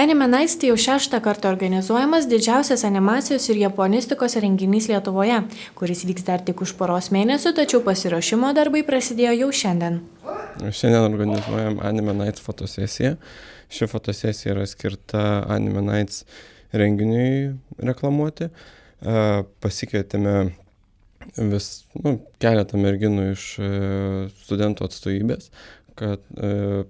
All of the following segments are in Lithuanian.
Anime Nights tai jau 6. kartą organizuojamas didžiausias animacijos ir japonistikos renginys Lietuvoje, kuris vyks dar tik už poros mėnesių, tačiau pasiruošimo darbai prasidėjo jau šiandien. Šiandien organizuojam Anime Nights fotosesiją. Ši fotosesija yra skirta Anime Nights renginiui reklamuoti. Pasikvietėme keletą merginų iš studentų atstovybės, kad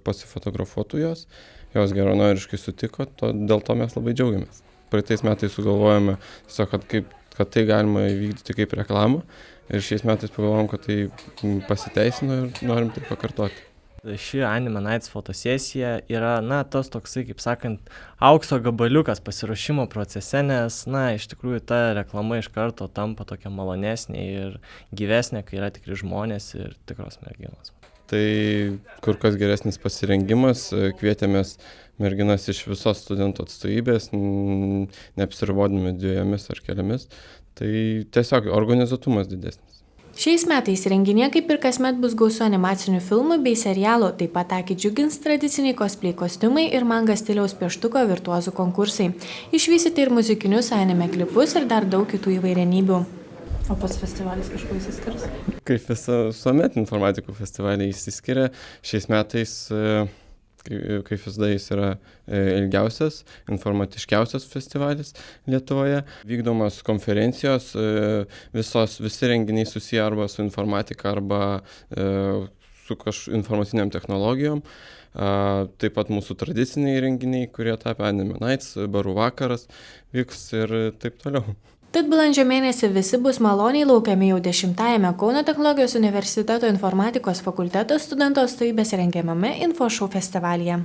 pasifotografuotų jos. Jos geranoriškai sutiko, dėl to mes labai džiaugiamės. Praeitais metais sugalvojame, kad tai galima įvykdyti kaip reklamą ir šiais metais pagalvojom, kad tai pasiteisino ir norim tai pakartoti. Ši Anime Nights fotosesija yra, tas toksai, kaip sakant, aukso gabaliukas pasiruošimo procese, nes, iš tikrųjų ta reklama iš karto tampa tokia malonesnė ir gyvesnė, kai yra tikri žmonės ir tikros merginos. Tai kur kas geresnis pasirengimas, kvietėmės merginas iš visos studentų atstovybės, neapsiribodami 2 ar keliomis, tai tiesiog organizuotumas didesnis. Šiais metais renginyje kaip ir kasmet bus gausu animacinių filmų bei serialų, taip pat akį džiugins tradiciniai cosplay kostiumai ir manga stiliaus pieštuko virtuozų konkursai. Išvysite ir muzikinius anime klipus ir dar daug kitų įvairenybių. O pats festivalis kažkuo išsiskirs? Kaip visuomet informatikų festivaliai išsiskiria, šiais metais, kaip visada, jis yra ilgiausias, informatiškiausias festivalis Lietuvoje. Vykdomos konferencijos, visi renginiai susiję arba su informatika, arba su informaciniam technologijom. Taip pat mūsų tradiciniai renginiai, kurie tapę Anime Nights, barų vakaras vyks ir taip toliau. Tad balandžio mėnesį visi bus maloniai laukiami jau 10-ajame Kauno technologijos universiteto informatikos fakulteto studentų atstovybės rengiamame InfoShow festivalyje.